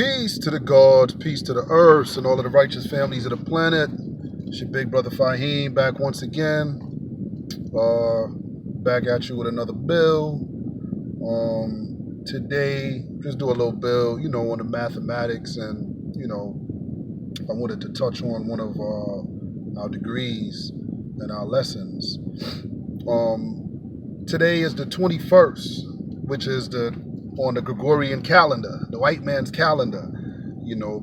Peace to the gods, peace to the earths, and all of the righteous families of the planet. It's your big brother Fahiym back once again. Back at you with another bill. Today, just do a little bill, on the mathematics, and, I wanted to touch on one of our degrees and our lessons. Today is the 21st, which is on the Gregorian calendar, the white man's calendar,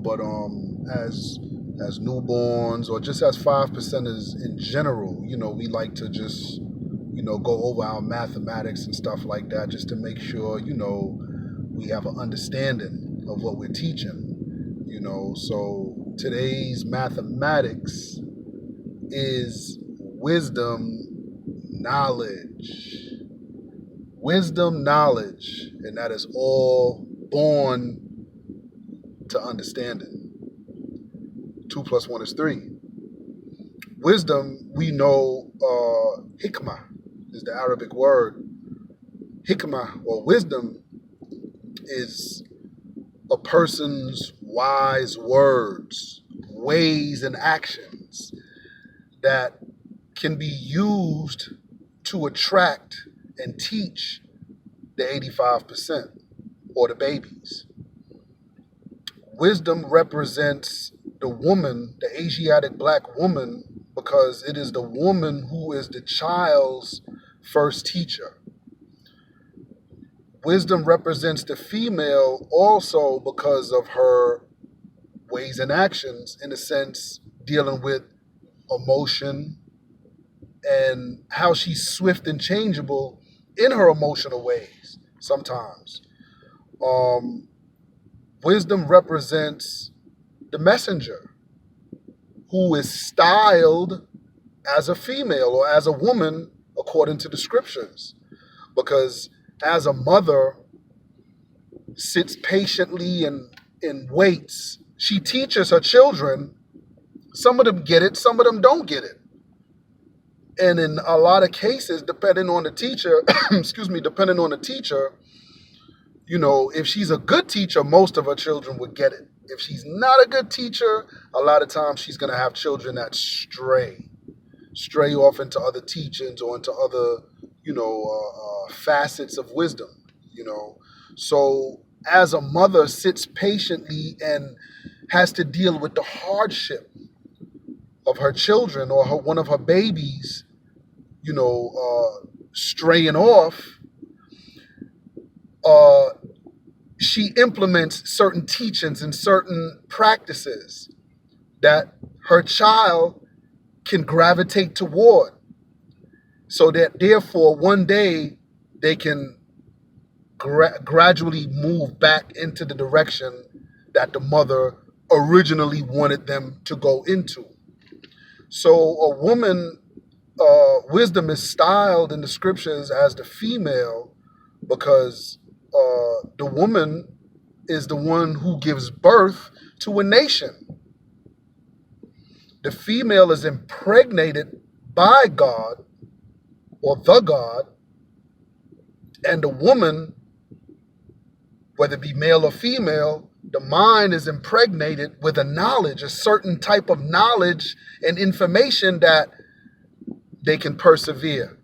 but as newborns or just as 5%ers in general, we like to just, go over our mathematics and stuff like that just to make sure, we have an understanding of what we're teaching, So today's mathematics is wisdom knowledge. Wisdom knowledge, and that is all born to understanding. 2 + 1 is 3. Wisdom, we know, hikmah is the Arabic word. Hikmah, or wisdom, is a person's wise words, ways, and actions that can be used to attract and teach the 85% or the babies. Wisdom represents the woman, the Asiatic black woman, because it is the woman who is the child's first teacher. Wisdom represents the female also because of her ways and actions, in a sense, dealing with emotion and how she's swift and changeable in her emotional ways sometimes. Wisdom represents the messenger, who is styled as a female or as a woman according to the scriptures. Because as a mother sits patiently and waits, she teaches her children. Some of them get it, some of them don't get it. And in a lot of cases, depending on the teacher, if she's a good teacher, most of her children would get it. If she's not a good teacher, a lot of times she's going to have children that stray off into other teachings or into other, facets of wisdom, So as a mother sits patiently and has to deal with the hardship of her children or one of her babies, straying off, she implements certain teachings and certain practices that her child can gravitate toward, so that therefore one day they can gradually move back into the direction that the mother originally wanted them to go into. So a woman, wisdom is styled in the scriptures as the female because the woman is the one who gives birth to a nation. The female is impregnated by God or the God, and the woman, whether it be male or female, the mind is impregnated with a certain type of knowledge and information that they can persevere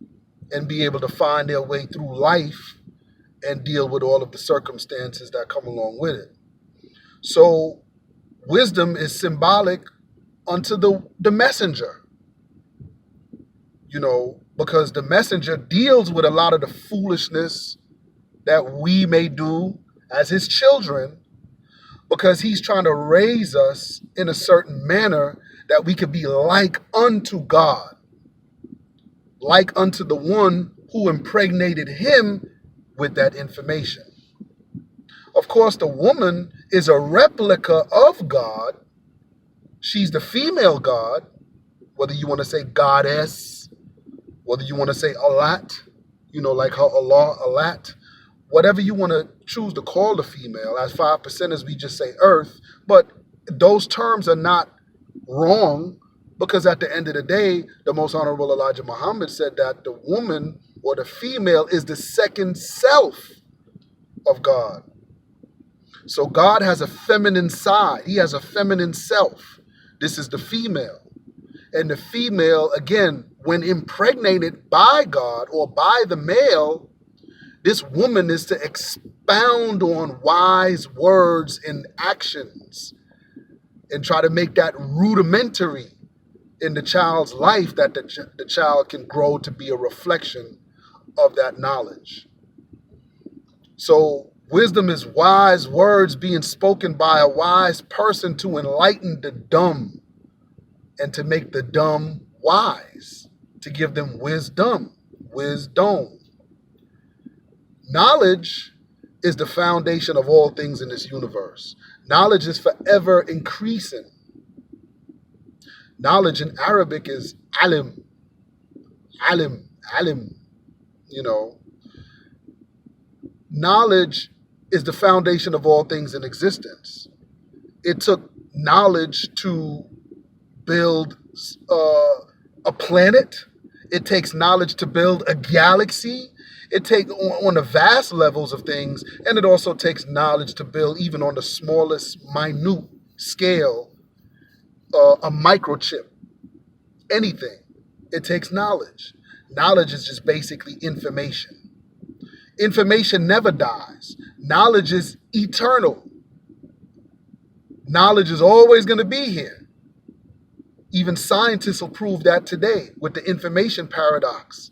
and be able to find their way through life and deal with all of the circumstances that come along with it. So wisdom is symbolic unto the messenger, because the messenger deals with a lot of the foolishness that we may do as his children, because he's trying to raise us in a certain manner that we could be like unto God, like unto the one who impregnated him with that information. Of course, the woman is a replica of God. She's the female God, whether you want to say goddess, whether you want to say Alat, like how Allah, Alat, whatever you want to choose to call the female. As 5%ers, we just say earth, but those terms are not wrong, because at the end of the day, the Most Honorable Elijah Muhammad said that the woman or the female is the second self of God. So God has a feminine side. He has a feminine self. This is the female. And the female, again, when impregnated by God or by the male, this woman is to expound on wise words and actions and try to make that rudimentary in the child's life, that the child can grow to be a reflection of that knowledge. So wisdom is wise words being spoken by a wise person to enlighten the dumb and to make the dumb wise, to give them wisdom. Knowledge is the foundation of all things in this universe. Knowledge is forever increasing. Knowledge in Arabic is alim, alim, you know. Knowledge is the foundation of all things in existence. It took knowledge to build a planet. It takes knowledge to build a galaxy. It takes on the vast levels of things, and it also takes knowledge to build even on the smallest, minute scale, a microchip, anything. It takes knowledge. Knowledge is just basically information. Information never dies. Knowledge is eternal. Knowledge is always going to be here. Even scientists will prove that today with the information paradox.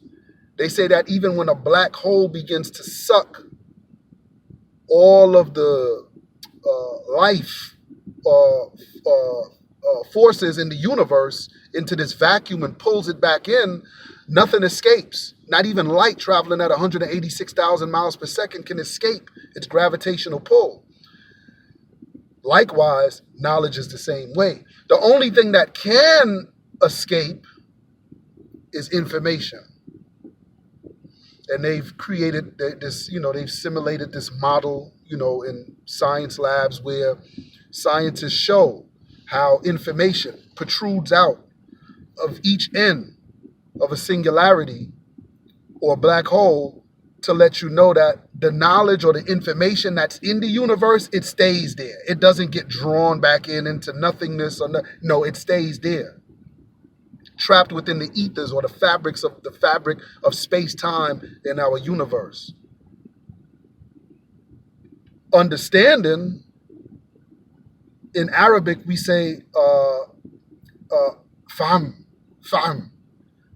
They say that even when a black hole begins to suck all of the life forces in the universe into this vacuum and pulls it back in, nothing escapes. Not even light traveling at 186,000 miles per second can escape its gravitational pull. Likewise, knowledge is the same way. The only thing that can escape is information. And they've created this, they've simulated this model, in science labs where scientists show how information protrudes out of each end of a singularity or a black hole to let you know that the knowledge or the information that's in the universe, it stays there. It doesn't get drawn back into nothingness no, it stays there. Trapped within the ethers or the fabric of space-time in our universe. Understanding, in Arabic we say fahm.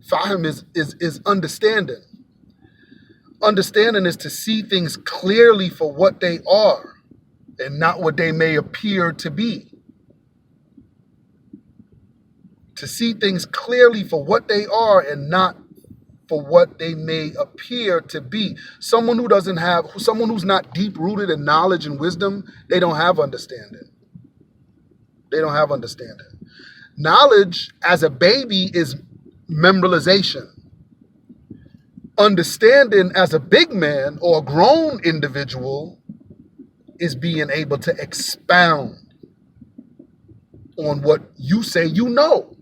Fahiym is understanding. Understanding is to see things clearly for what they are and not what they may appear to be. To see things clearly for what they are and not for what they may appear to be. Someone who's not deep rooted in knowledge and wisdom, they don't have understanding. They don't have understanding. Knowledge as a baby is memorization. Understanding as a big man or a grown individual is being able to expound on what you say you know.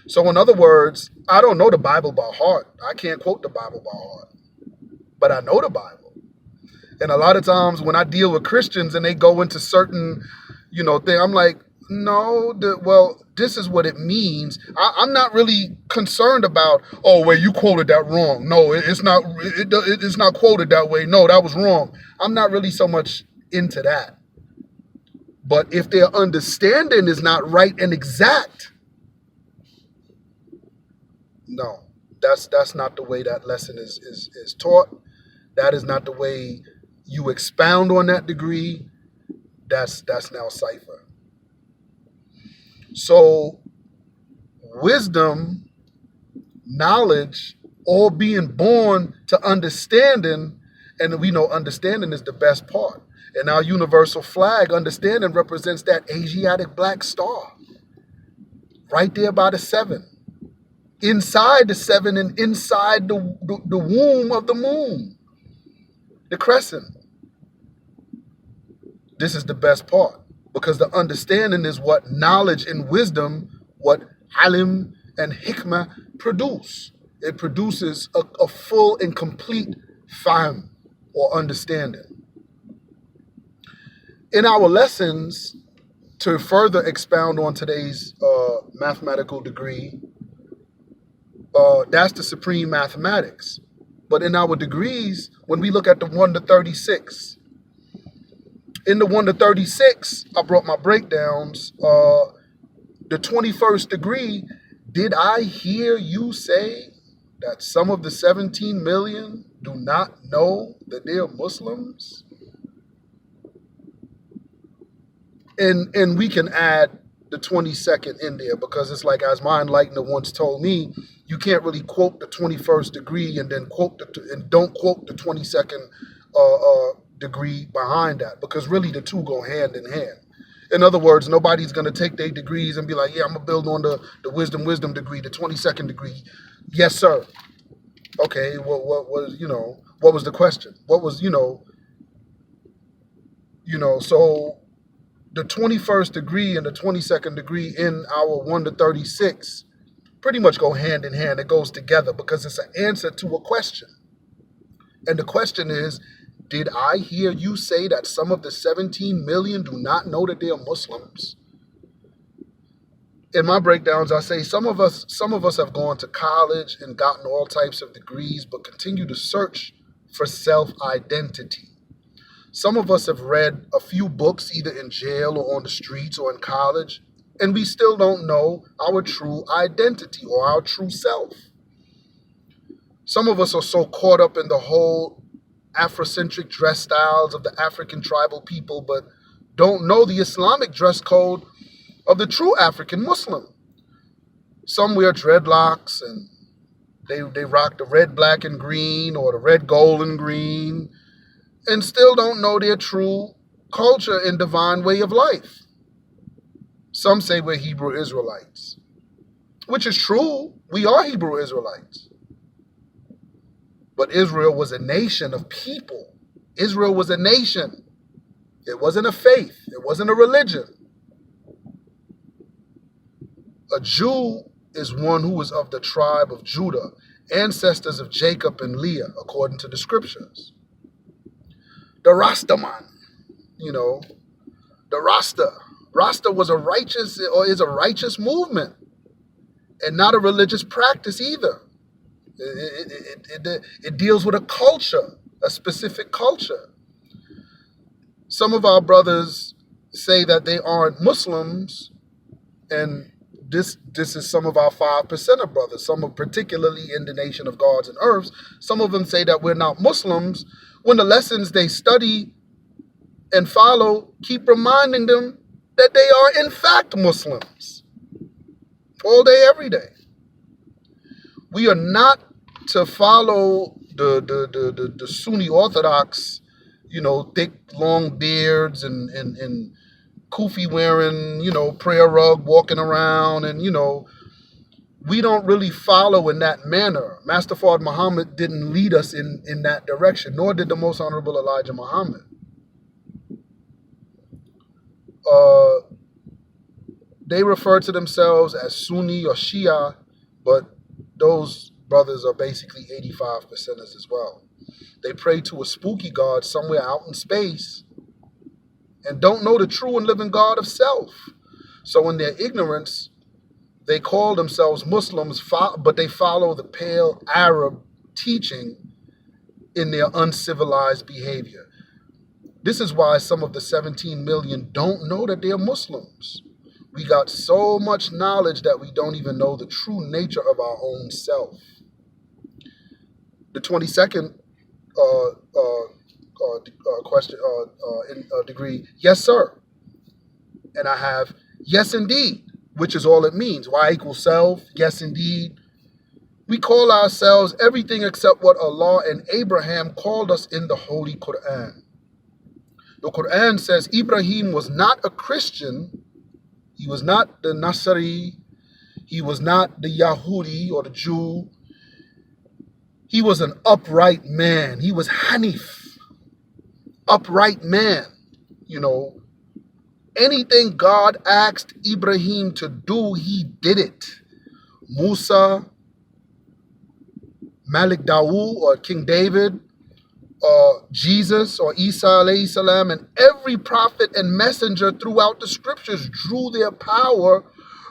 So in other words, I don't know the Bible by heart. I can't quote the Bible by heart, but I know the Bible. And a lot of times when I deal with Christians and they go into certain, thing, I'm like, no, this is what it means. I'm not really concerned about, oh, wait, you quoted that wrong. No, it's not quoted that way. No, that was wrong. I'm not really so much into that. But if their understanding is not right and exact, no, that's not the way that lesson is taught. That is not the way you expound on that degree. That's now cipher. So wisdom, knowledge, all being born to understanding, and we know understanding is the best part. And our universal flag, understanding, represents that Asiatic black star right there by the 7. Inside the 7 and inside the womb of the moon, the crescent. This is the best part because the understanding is what knowledge and wisdom, what alim and hikmah produce. It produces a full and complete fahm or understanding. In our lessons, to further expound on today's mathematical degree, that's the supreme mathematics. But in our degrees, when we look at the 1 to 36, in the 1 to 36, I brought my breakdowns. The 21st degree, did I hear you say that some of the 17 million do not know that they're Muslims? And we can add the 22nd in there, because it's like, as my enlightener once told me, you can't really quote the 21st degree and then don't quote the 22nd degree behind that, because really the two go hand in hand. In other words, nobody's going to take their degrees and be like, yeah, I'm going to build on the wisdom degree, the 22nd degree. Yes, sir. Okay, what was, what was the question? What was, so the 21st degree and the 22nd degree in our 1 to 36 pretty much go hand in hand. It goes together because it's an answer to a question. And the question is, did I hear you say that some of the 17 million do not know that they are Muslims? In my breakdowns, I say some of us have gone to college and gotten all types of degrees, but continue to search for self-identity. Some of us have read a few books either in jail or on the streets or in college, and we still don't know our true identity or our true self. Some of us are so caught up in the whole Afrocentric dress styles of the African tribal people, but don't know the Islamic dress code of the true African Muslim. Some wear dreadlocks and they rock the red, black, and green or the red, gold, and green, and still don't know their true culture and divine way of life. Some say we're Hebrew Israelites, which is true. We are Hebrew Israelites. But Israel was a nation of people. Israel was a nation. It wasn't a faith. It wasn't a religion. A Jew is one who is of the tribe of Judah, ancestors of Jacob and Leah, according to the scriptures. The Rastaman, the Rasta was is a righteous movement and not a religious practice either. It deals with a culture, a specific culture. Some of our brothers say that they aren't Muslims, and this is some of our 5% brothers, some are particularly in the nation of gods and earths. Some of them say that we're not Muslims when the lessons they study and follow keep reminding them that they are in fact Muslims all day, every day. We are not to follow the Sunni Orthodox, thick, long beards and kufi wearing, prayer rug walking around. And, we don't really follow in that manner. Master Fard Muhammad didn't lead us in that direction, nor did the Most Honorable Elijah Muhammad. They refer to themselves as Sunni or Shia, but those brothers are basically 85%ers as well. They pray to a spooky god somewhere out in space and don't know the true and living God of self. So in their ignorance, they call themselves Muslims, but they follow the pale Arab teaching in their uncivilized behavior. This is why some of the 17 million don't know that they're Muslims. We got so much knowledge that we don't even know the true nature of our own self. The 22nd question degree, yes, sir. And I have, yes, indeed, which is all it means. Y equals self, yes, indeed. We call ourselves everything except what Allah and Abraham called us in the Holy Quran. The Quran says Ibrahim was not a Christian. He was not the Nasari. He was not the Yahudi or the Jew. He was an upright man. He was Hanif, upright man. Anything God asked Ibrahim to do, he did it. Musa, Malik Dawu or King David, Jesus or Isa alayhi salam and every prophet and messenger throughout the scriptures drew their power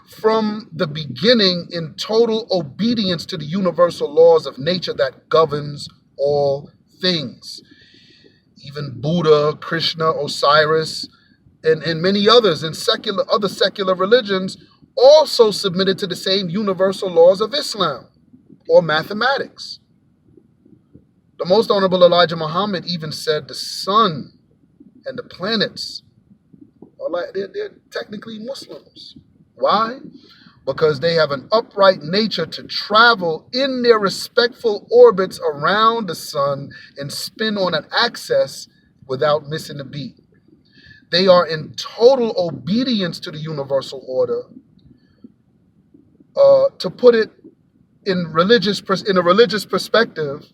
from the beginning in total obedience to the universal laws of nature that governs all things. Even Buddha, Krishna, Osiris, and many others in other secular religions also submitted to the same universal laws of Islam or mathematics. The most honorable Elijah Muhammad even said the sun and the planets are they're technically Muslims. Why? Because they have an upright nature to travel in their respectful orbits around the sun and spin on an axis without missing a beat. They are in total obedience to the universal order. To put it in a religious perspective,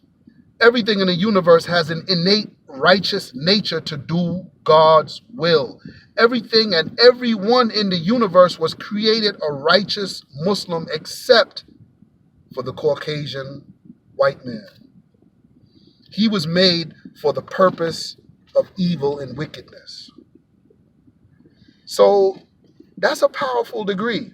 everything in the universe has an innate righteous nature to do God's will. Everything and everyone in the universe was created a righteous Muslim except for the Caucasian white man. He was made for the purpose of evil and wickedness. So that's a powerful degree.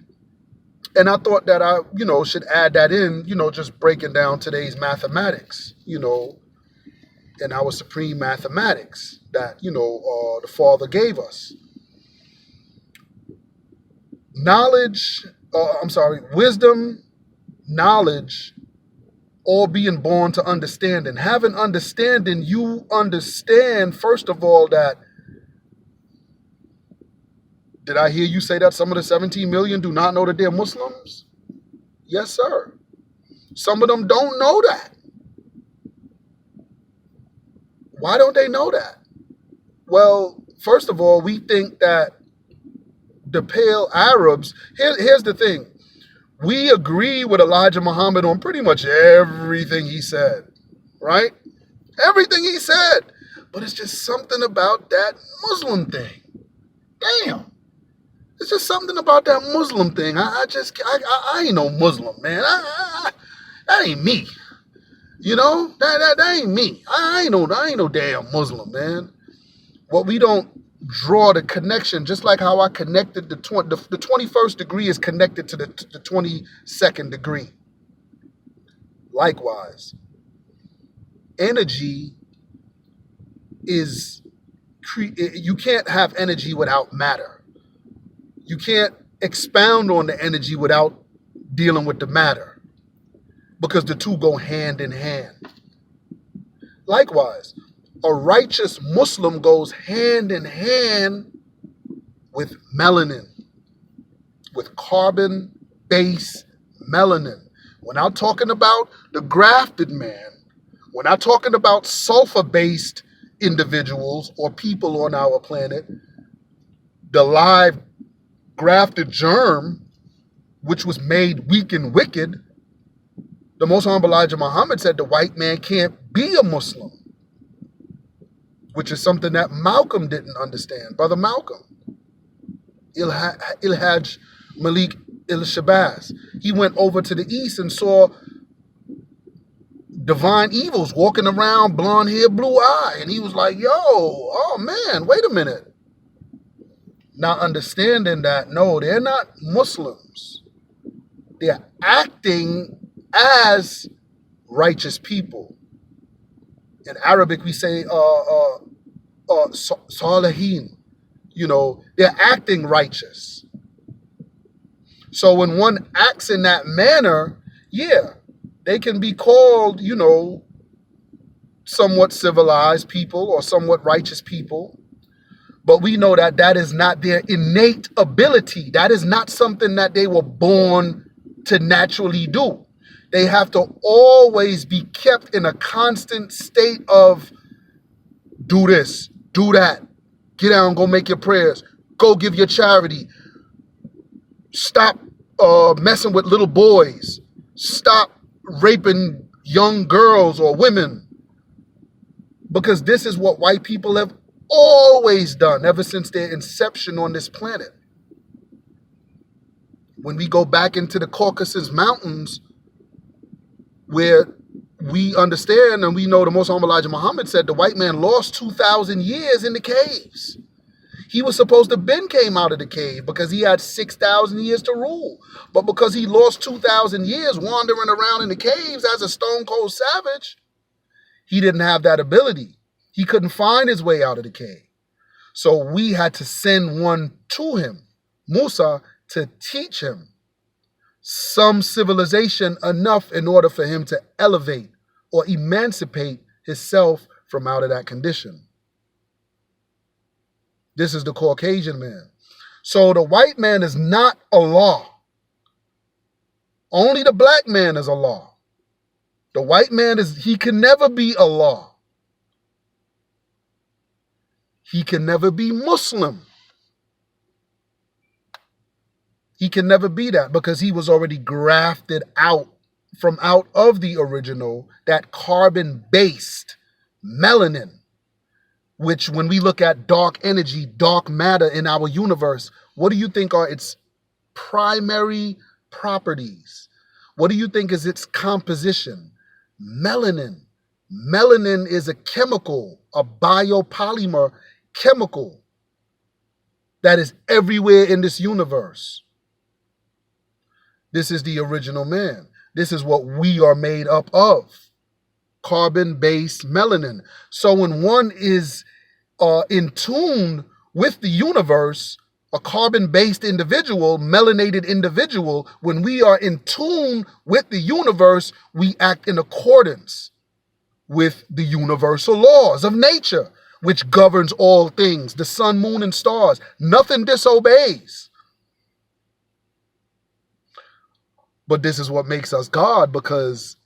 And I thought that I, should add that in, just breaking down today's mathematics, and our supreme mathematics that, the Father gave us. Wisdom, knowledge, all being born to understanding. Having understanding, you understand, first of all, that, did I hear you say that some of the 17 million do not know that they're Muslims? Yes, sir. Some of them don't know that. Why don't they know that? Well, first of all, we think that the pale Arabs, here's the thing. We agree with Elijah Muhammad on pretty much everything he said, right? Everything he said. But it's just something about that Muslim thing. Damn. It's just something about that Muslim thing. I ain't no Muslim, man. That ain't me. That ain't me. I ain't no damn Muslim, man. Well, we don't draw the connection, just like how I connected the 21st degree is connected to the 22nd degree. Likewise, energy is, you can't have energy without matter. You can't expound on the energy without dealing with the matter, because the two go hand in hand. Likewise, a righteous Muslim goes hand in hand with melanin, with carbon-based melanin. We're not talking about the grafted man. We're not talking about sulfur-based individuals or people on our planet. The live grafted germ, which was made weak and wicked, the Most Honorable Elijah Muhammad said the white man can't be a Muslim, which is something that Malcolm didn't understand. Brother Malcolm, Ilhaj Malik Il-Shabazz, he went over to the east and saw divine evils walking around, blonde hair, blue eye, and he was like, oh man, wait a minute. Not understanding that, no, they're not Muslims. They're acting as righteous people. In Arabic, we say salihin. They're acting righteous. So when one acts in that manner, yeah, they can be called, somewhat civilized people or somewhat righteous people. But we know that that is not their innate ability. That is not something that they were born to naturally do. They have to always be kept in a constant state of do this, do that, get down, go make your prayers, go give your charity, stop messing with little boys, stop raping young girls or women. Because this is what white people have always done ever since their inception on this planet. When we go back into the Caucasus Mountains, where we understand and we know the Most Honorable Elijah Muhammad said the white man lost 2,000 years in the caves. He was supposed to been came out of the cave because he had 6,000 years to rule. But because he lost 2,000 years wandering around in the caves as a stone cold savage, he didn't have that ability. He couldn't find his way out of the cave. So we had to send one to him, Musa, to teach him some civilization enough in order for him to elevate or emancipate himself from out of that condition. This is the Caucasian man. So the white man is not Allah. Only the black man is Allah. The white man he can never be Allah. He can never be Muslim. He can never be that because he was already grafted out from out of the original, that carbon-based melanin, which when we look at dark energy, dark matter in our universe, what do you think are its primary properties? What do you think is its composition? Melanin. Melanin is a chemical, a biopolymer chemical that is everywhere in this universe. This is the original man. This is what we are made up of. Carbon-based melanin. So when one is in tune with the universe, a carbon-based individual, melanated individual, when we are in tune with the universe, we act in accordance with the universal laws of nature, which governs all things, the sun, moon, and stars. Nothing disobeys. But this is what makes us God, because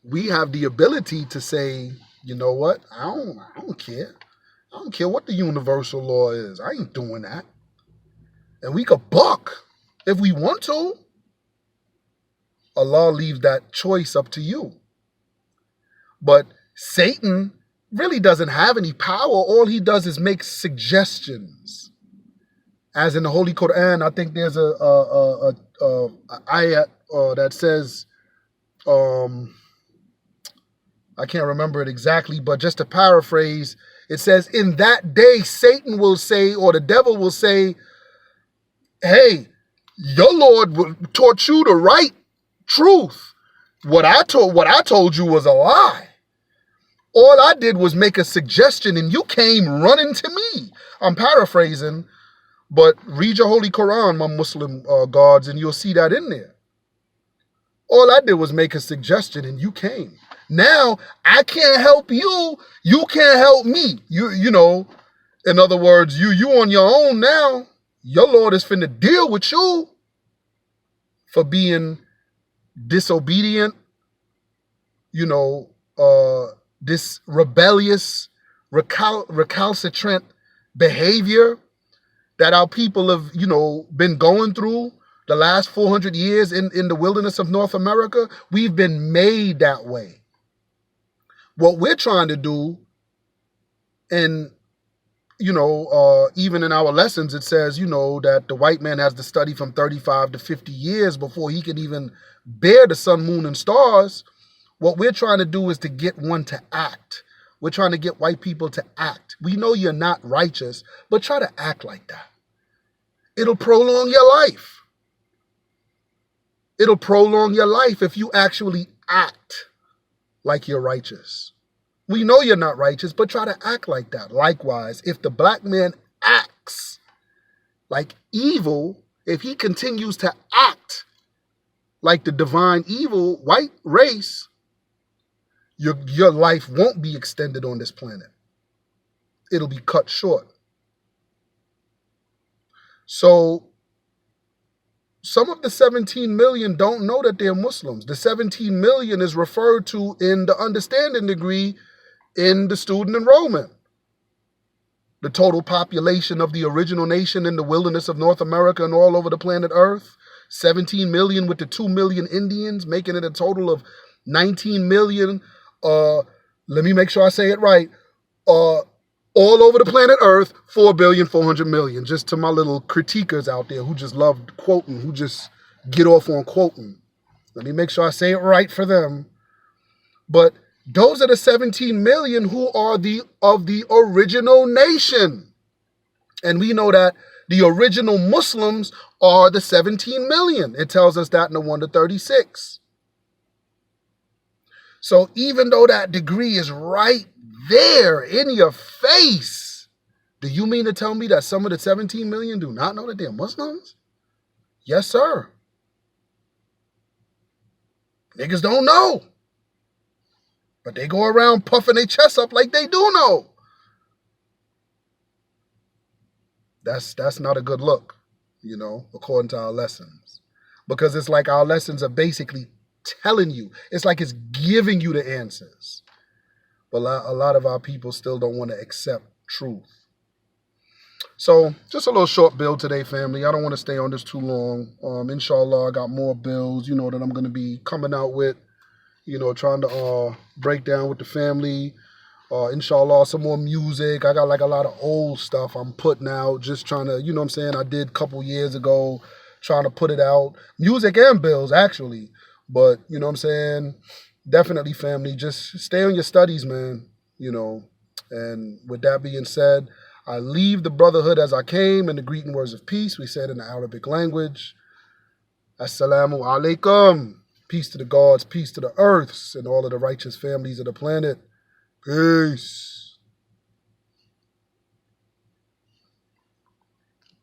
we have the ability to say, you know what? I don't care. I don't care what the universal law is. I ain't doing that. And we could buck if we want to. Allah leaves that choice up to you. But Satan really doesn't have any power. All he does is make suggestions. As in the Holy Quran, I think there's a ayat that says, I can't remember it exactly, but just to paraphrase, it says, in that day, Satan will say, or the devil will say, hey, your Lord taught you the right truth. What I told you was a lie. All I did was make a suggestion and you came running to me. I'm paraphrasing, but read your Holy Quran, my Muslim gods, and you'll see that in there. All I did was make a suggestion and you came. Now, I can't help you. You can't help me. You know, in other words, you on your own now. Your Lord is finna deal with you for being disobedient, you know, this rebellious, recalcitrant behavior that our people have, you know, been going through the last 400 years in the wilderness of North America. We've been made that way. What we're trying to do, and, you know, even in our lessons, it says, you know, that the white man has to study from 35 to 50 years before he can even bear the sun, moon, and stars. What we're trying to do is to get one to act. We're trying to get white people to act. We know you're not righteous, but try to act like that. It'll prolong your life. It'll prolong your life if you actually act like you're righteous. We know you're not righteous, but try to act like that. Likewise, if the black man acts like evil, if he continues to act like the divine evil white race, your life won't be extended on this planet. It'll be cut short. So some of the 17 million don't know that they're Muslims. The 17 million is referred to in the understanding degree in the student enrollment. The total population of the original nation in the wilderness of North America and all over the planet Earth, 17 million with the 2 million Indians, making it a total of 19 million. Let me make sure I say it right. All over the planet Earth, 4,400,000,000. Just to my little critiquers out there who just love quoting, who just get off on quoting. Let me make sure I say it right for them. But those are the 17 million who are of the original nation. And we know that the original Muslims are the 17 million. It tells us that in the 1 to 36. So even though that degree is right there in your face, do you mean to tell me that some of the 17 million do not know that they're Muslims? Yes, sir. Niggas don't know. But they go around puffing their chest up like they do know. That's not a good look, according to our lessons. Because it's like our lessons are basically telling you. It's like it's giving you the answers. But a lot of our people still don't want to accept truth. So just a little short build today, family. I don't want to stay on this too long. Inshallah, I got more builds, that I'm going to be coming out with, trying to break down with the family. Inshallah, some more music. I got like a lot of old stuff I'm putting out, just trying to, you know what I'm saying? I did a couple years ago, trying to put it out. Music and bills, actually. But, you know what I'm saying? Definitely, family, just stay on your studies, man. And with that being said, I leave the brotherhood as I came in the greeting words of peace. We said in the Arabic language, Assalamu alaikum. Peace to the gods, peace to the earths, and all of the righteous families of the planet. Peace.